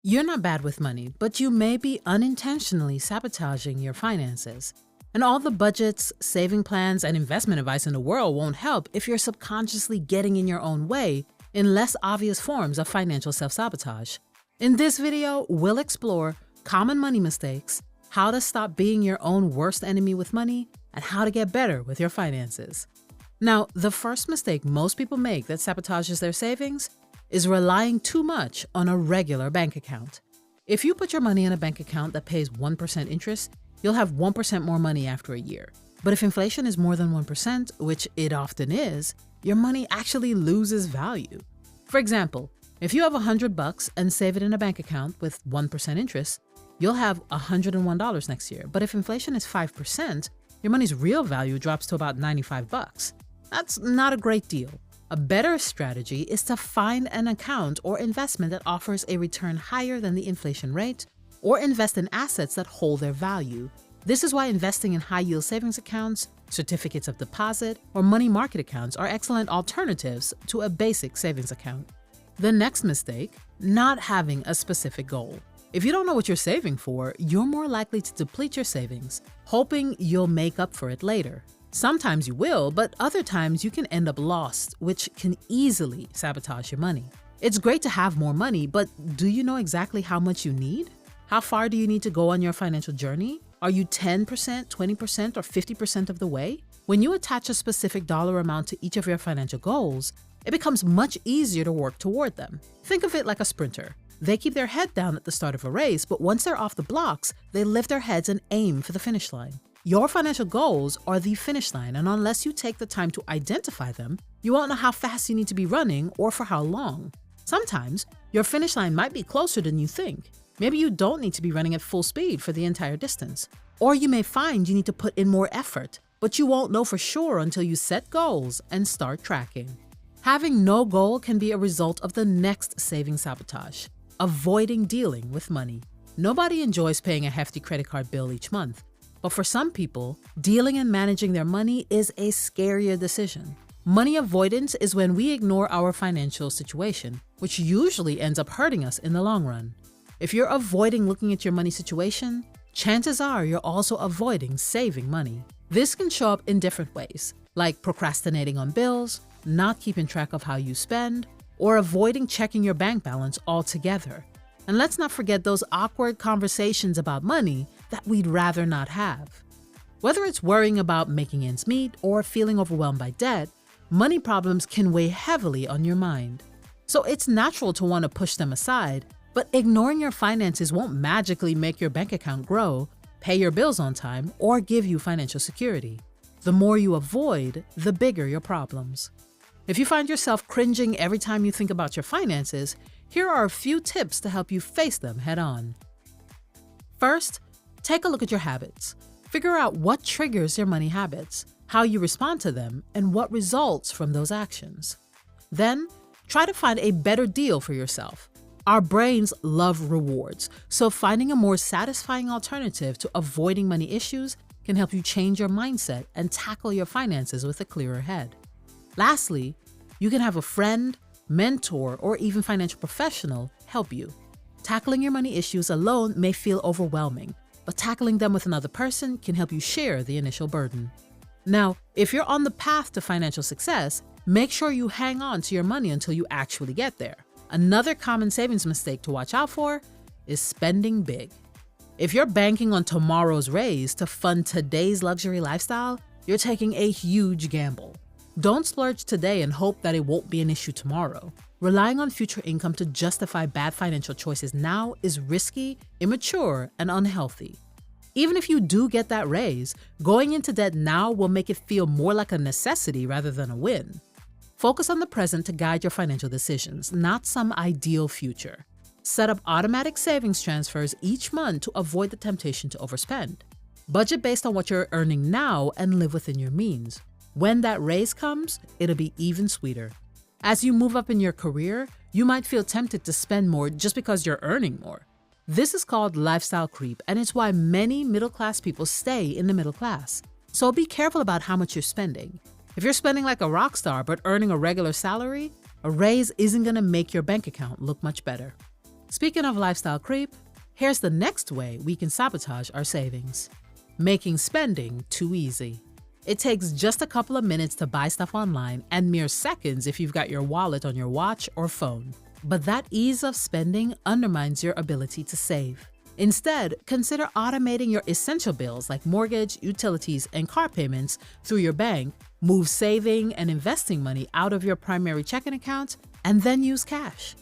You're not bad with money, but you may be unintentionally sabotaging your finances. And all the budgets, saving plans, and investment advice in the world won't help if you're subconsciously getting in your own way in less obvious forms of financial self-sabotage. In this video, we'll explore common money mistakes, how to stop being your own worst enemy with money, and how to get better with your finances. Now, the first mistake most people make that sabotages their savings is relying too much on a regular bank account. If you put your money in a bank account that pays 1% interest, you'll have 1% more money after a year. But if inflation is more than 1%, which it often is, your money actually loses value. For example, if you have $100 and save it in a bank account with 1% interest, you'll have $101 next year. But if inflation is 5%, your money's real value drops to about $95. That's not a great deal. A better strategy is to find an account or investment that offers a return higher than the inflation rate, or invest in assets that hold their value. This is why investing in high-yield savings accounts, certificates of deposit, or money market accounts are excellent alternatives to a basic savings account. The next mistake, not having a specific goal. If you don't know what you're saving for, you're more likely to deplete your savings, hoping you'll make up for it later. Sometimes you will, but other times you can end up lost, which can easily sabotage your money. It's great to have more money, but do you know exactly how much you need? How far do you need to go on your financial journey? Are you 10%, 20%, or 50% of the way? When you attach a specific dollar amount to each of your financial goals, it becomes much easier to work toward them. Think of it like a sprinter. They keep their head down at the start of a race, but once they're off the blocks, they lift their heads and aim for the finish line. Your financial goals are the finish line, and unless you take the time to identify them, you won't know how fast you need to be running or for how long. Sometimes, your finish line might be closer than you think. Maybe you don't need to be running at full speed for the entire distance. Or you may find you need to put in more effort, but you won't know for sure until you set goals and start tracking. Having no goal can be a result of the next saving sabotage, avoiding dealing with money. Nobody enjoys paying a hefty credit card bill each month. But for some people, dealing and managing their money is a scarier decision. Money avoidance is when we ignore our financial situation, which usually ends up hurting us in the long run. If you're avoiding looking at your money situation, chances are you're also avoiding saving money. This can show up in different ways, like procrastinating on bills, not keeping track of how you spend, or avoiding checking your bank balance altogether. And let's not forget those awkward conversations about money that we'd rather not have. Whether it's worrying about making ends meet or feeling overwhelmed by debt, money problems can weigh heavily on your mind. So it's natural to want to push them aside, but ignoring your finances won't magically make your bank account grow, pay your bills on time, or give you financial security. The more you avoid, the bigger your problems. If you find yourself cringing every time you think about your finances, here are a few tips to help you face them head on. First, take a look at your habits. Figure out what triggers your money habits, how you respond to them, and what results from those actions. Then, try to find a better deal for yourself. Our brains love rewards, so finding a more satisfying alternative to avoiding money issues can help you change your mindset and tackle your finances with a clearer head. Lastly, you can have a friend, mentor, or even financial professional help you. Tackling your money issues alone may feel overwhelming, but tackling them with another person can help you share the initial burden. Now, if you're on the path to financial success, make sure you hang on to your money until you actually get there. Another common savings mistake to watch out for is spending big. If you're banking on tomorrow's raise to fund today's luxury lifestyle, you're taking a huge gamble. Don't splurge today and hope that it won't be an issue tomorrow. Relying on future income to justify bad financial choices now is risky, immature, and unhealthy. Even if you do get that raise, going into debt now will make it feel more like a necessity rather than a win. Focus on the present to guide your financial decisions, not some ideal future. Set up automatic savings transfers each month to avoid the temptation to overspend. Budget based on what you're earning now and live within your means. When that raise comes, it'll be even sweeter. As you move up in your career, you might feel tempted to spend more just because you're earning more. This is called lifestyle creep, and it's why many middle-class people stay in the middle class. So be careful about how much you're spending. If you're spending like a rock star but earning a regular salary, a raise isn't going to make your bank account look much better. Speaking of lifestyle creep, here's the next way we can sabotage our savings. Making spending too easy. It takes just a couple of minutes to buy stuff online and mere seconds if you've got your wallet on your watch or phone. But that ease of spending undermines your ability to save. Instead, consider automating your essential bills like mortgage, utilities, and car payments through your bank. Move saving and investing money out of your primary checking account, and then use cash.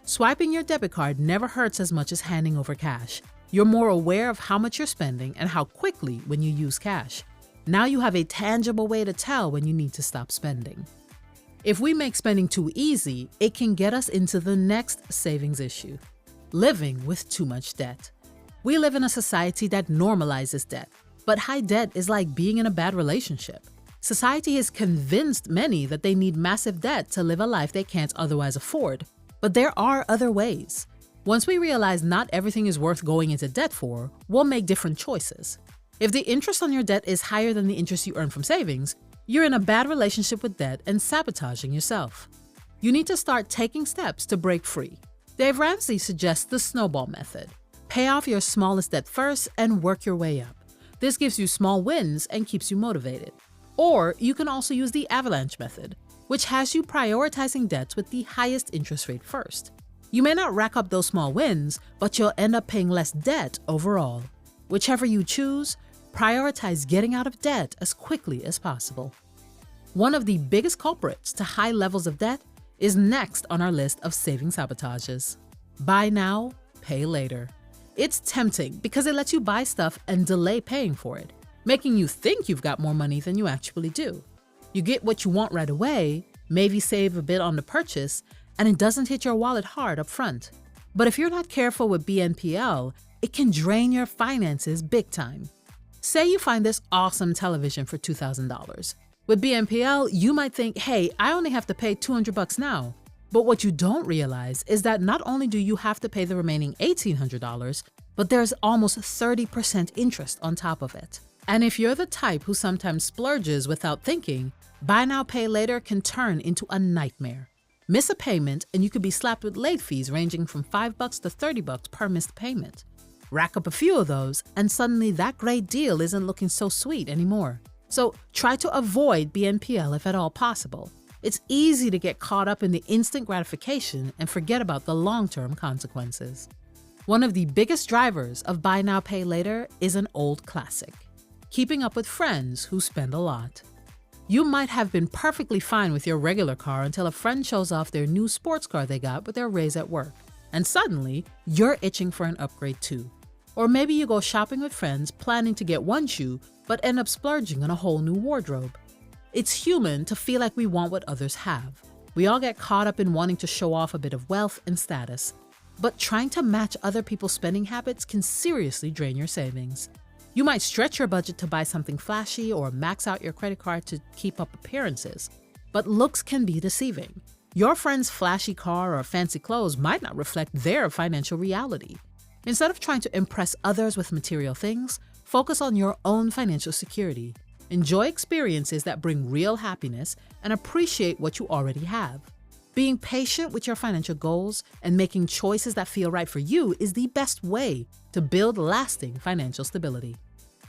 Swiping your debit card never hurts as much as handing over cash. You're more aware of how much you're spending and how quickly when you use cash. Now you have a tangible way to tell when you need to stop spending. If we make spending too easy, it can get us into the next savings issue: living with too much debt. We live in a society that normalizes debt, but high debt is like being in a bad relationship. Society has convinced many that they need massive debt to live a life they can't otherwise afford. But there are other ways. Once we realize not everything is worth going into debt for, we'll make different choices. If the interest on your debt is higher than the interest you earn from savings, you're in a bad relationship with debt and sabotaging yourself. You need to start taking steps to break free. Dave Ramsey suggests the snowball method. Pay off your smallest debt first and work your way up. This gives you small wins and keeps you motivated. Or you can also use the avalanche method, which has you prioritizing debts with the highest interest rate first. You may not rack up those small wins, but you'll end up paying less debt overall. Whichever you choose, prioritize getting out of debt as quickly as possible. One of the biggest culprits to high levels of debt is next on our list of saving sabotages. Buy now, pay later. It's tempting because it lets you buy stuff and delay paying for it, making you think you've got more money than you actually do. You get what you want right away, maybe save a bit on the purchase, and it doesn't hit your wallet hard up front. But if you're not careful with BNPL, it can drain your finances big time. Say you find this awesome television for $2,000. With BNPL, you might think, hey, I only have to pay $200 now. But what you don't realize is that not only do you have to pay the remaining $1,800, but there's almost 30% interest on top of it. And if you're the type who sometimes splurges without thinking, buy now, pay later can turn into a nightmare. Miss a payment and you could be slapped with late fees ranging from $5 to $30 per missed payment. Rack up a few of those and suddenly that great deal isn't looking so sweet anymore. So try to avoid BNPL if at all possible. It's easy to get caught up in the instant gratification and forget about the long-term consequences. One of the biggest drivers of buy now, pay later is an old classic: keeping up with friends who spend a lot. You might have been perfectly fine with your regular car until a friend shows off their new sports car they got with their raise at work, and suddenly you're itching for an upgrade too. Or maybe you go shopping with friends planning to get one shoe but end up splurging on a whole new wardrobe. It's human to feel like we want what others have. We all get caught up in wanting to show off a bit of wealth and status, but trying to match other people's spending habits can seriously drain your savings. You might stretch your budget to buy something flashy or max out your credit card to keep up appearances, but looks can be deceiving. Your friend's flashy car or fancy clothes might not reflect their financial reality. Instead of trying to impress others with material things, focus on your own financial security. Enjoy experiences that bring real happiness and appreciate what you already have. Being patient with your financial goals and making choices that feel right for you is the best way to build lasting financial stability.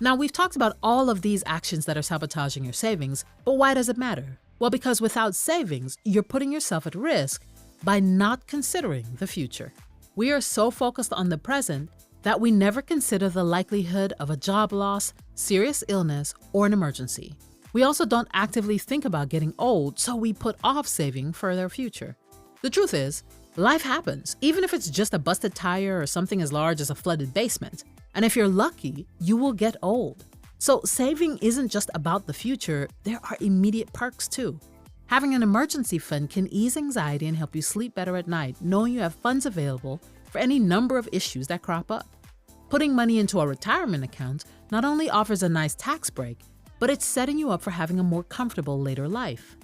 Now, we've talked about all of these actions that are sabotaging your savings, but why does it matter? Well, because without savings, you're putting yourself at risk by not considering the future. We are so focused on the present that we never consider the likelihood of a job loss, serious illness, or an emergency. We also don't actively think about getting old, so we put off saving for their future. The truth is, life happens, even if it's just a busted tire or something as large as a flooded basement. And if you're lucky, you will get old. So saving isn't just about the future, there are immediate perks too. Having an emergency fund can ease anxiety and help you sleep better at night, knowing you have funds available for any number of issues that crop up. Putting money into a retirement account not only offers a nice tax break, but it's setting you up for having a more comfortable later life.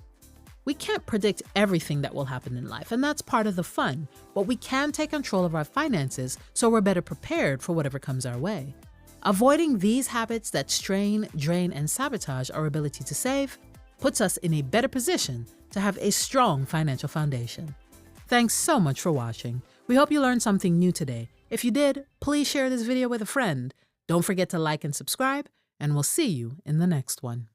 We can't predict everything that will happen in life, and that's part of the fun, but we can take control of our finances so we're better prepared for whatever comes our way. Avoiding these habits that strain, drain, and sabotage our ability to save puts us in a better position to have a strong financial foundation. Thanks so much for watching. We hope you learned something new today. If you did, please share this video with a friend. Don't forget to like and subscribe, and we'll see you in the next one.